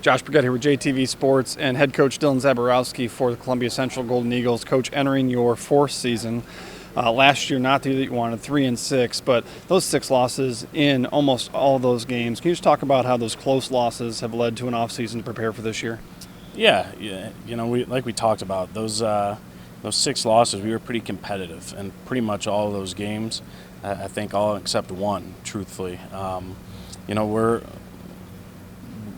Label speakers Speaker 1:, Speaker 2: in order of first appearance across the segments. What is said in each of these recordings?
Speaker 1: Josh Brigette here with JTV Sports and head coach Dylan Zaborowski for the Columbia Central Golden Eagles. Coach, entering your fourth season. Last year, not the year that you wanted, 3-6, but those 6 losses in almost all those games. Can you just talk about how those close losses have led to an offseason to prepare for this year?
Speaker 2: Yeah. We talked about those 6 losses. We were pretty competitive in pretty much all of those games. I think all except one, truthfully.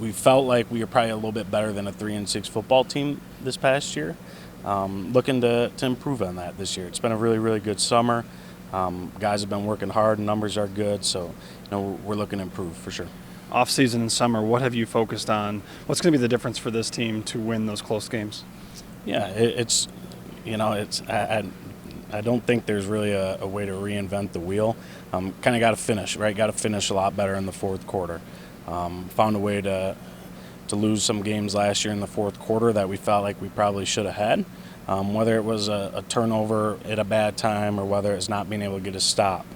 Speaker 2: We felt like we were probably a little bit better than a 3-6 football team this past year. Looking to improve on that this year. It's been a really, really good summer. Guys have been working hard. Numbers are good, so we're looking to improve for sure.
Speaker 1: Off-season and summer, what have you focused on? What's going to be the difference for this team to win those close games?
Speaker 2: Yeah, I don't think there's really a way to reinvent the wheel. Kind of got to finish, right? Got to finish a lot better in the fourth quarter. Found a way to lose some games last year in the fourth quarter that we felt like we probably should have had. Whether it was a turnover at a bad time or whether it's not being able to get a stop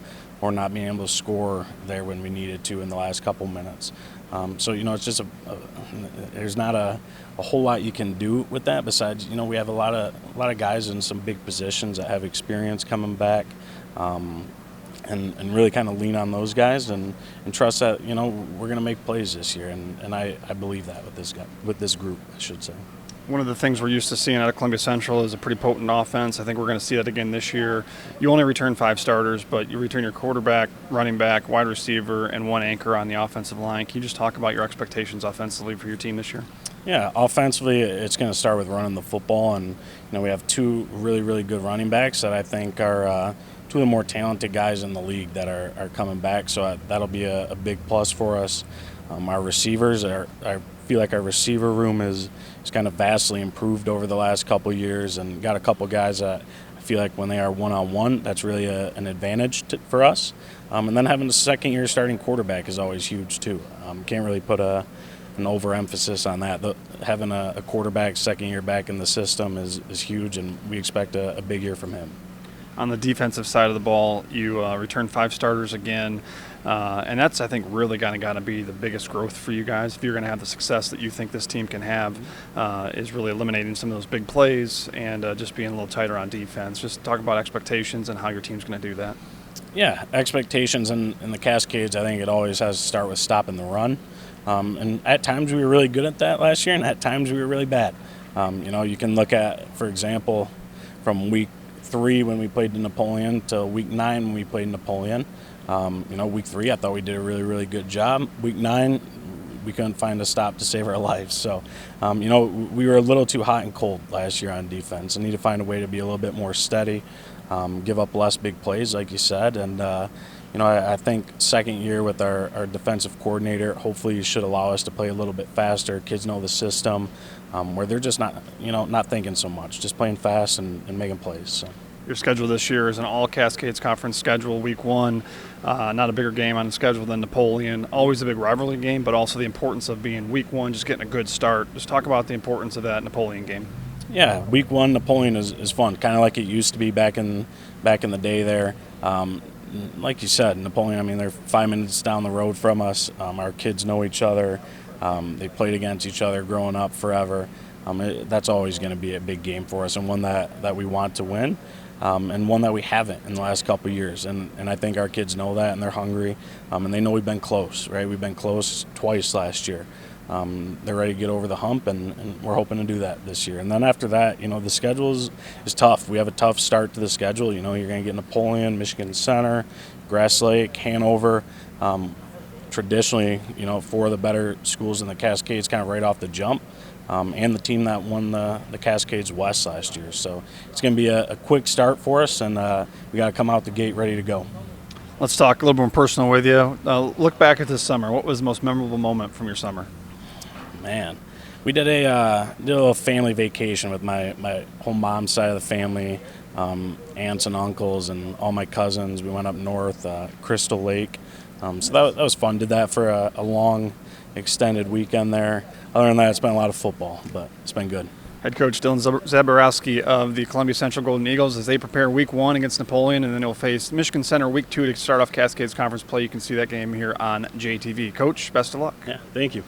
Speaker 2: or not being able to score there when we needed to in the last couple minutes. It's just there's not a whole lot you can do with that besides, we have a lot of guys in some big positions that have experience coming back. And really kind of lean on those guys and trust that we're going to make plays this year, and I believe that with this group, I should say.
Speaker 1: One of the things we're used to seeing out of Columbia Central is a pretty potent offense. I think we're going to see that again this year. You only return 5 starters, but you return your quarterback, running back, wide receiver, and 1 anchor on the offensive line. Can you just talk about your expectations offensively for your team this year?
Speaker 2: Yeah, offensively, it's going to start with running the football, and we have 2 really, really good running backs that I think are 2 of the more talented guys in the league that are coming back, so that'll be a big plus for us. Our receivers, I feel like our receiver room is kind of vastly improved over the last couple of years, and got a couple guys that I feel like when they are one-on-one, that's really an advantage for us. And then having a second-year starting quarterback is always huge too. Can't really put an overemphasis on that. Having a quarterback second year back in the system is huge, and we expect a big year from him.
Speaker 1: On the defensive side of the ball, you return 5 starters again, and that's, I think, really got to be the biggest growth for you guys. If you're going to have the success that you think this team can have, is really eliminating some of those big plays and just being a little tighter on defense. Just talk about expectations and how your team's going to do that.
Speaker 2: Yeah, expectations in the Cascades, I think it always has to start with stopping the run. And at times we were really good at that last year, and at times we were really bad. You can look at, for example, from week 3 when we played Napoleon to week 9 when we played Napoleon. Week 3 I thought we did a really, really good job. Week 9 we couldn't find a stop to save our lives. So, we were a little too hot and cold last year on defense and need to find a way to be a little bit more steady, give up less big plays like you said. And, I think second year with our defensive coordinator, hopefully should allow us to play a little bit faster. Kids know the system, where they're just not thinking so much, just playing fast and making plays. So.
Speaker 1: Your schedule this year is an all-Cascades conference schedule. Week 1, not a bigger game on the schedule than Napoleon. Always a big rivalry game, but also the importance of being week 1, just getting a good start. Just talk about the importance of that Napoleon game.
Speaker 2: Yeah, week 1 Napoleon is fun, kind of like it used to be back in the day there. Like you said, Napoleon, they're 5 minutes down the road from us. Our kids know each other. They played against each other growing up forever. That's always going to be a big game for us, and one that we want to win, and one that we haven't in the last couple of years. And I think our kids know that, and they're hungry, and they know we've been close, right? We've been close twice last year. They're ready to get over the hump, and we're hoping to do that this year. And then after that, the schedule is tough. We have a tough start to the schedule. You're going to get Napoleon, Michigan Center, Grass Lake, Hanover. Traditionally, 4 of the better schools in the Cascades kind of right off the jump, and the team that won the Cascades West last year. So it's going to be a quick start for us, and we got to come out the gate ready to go.
Speaker 1: Let's talk a little more personal with you. Look back at this summer. What was the most memorable moment from your summer?
Speaker 2: Man, we did a little family vacation with my whole mom's side of the family, aunts and uncles and all my cousins. We went up north, Crystal Lake. So that was fun. Did that for a long, extended weekend there. Other than that, it's been a lot of football, but it's been good.
Speaker 1: Head coach Dylan Zaborowski of the Columbia Central Golden Eagles as they prepare week 1 against Napoleon, and then they'll face Michigan Center week 2 to start off Cascades Conference play. You can see that game here on JTV. Coach, best of luck.
Speaker 2: Yeah, thank you.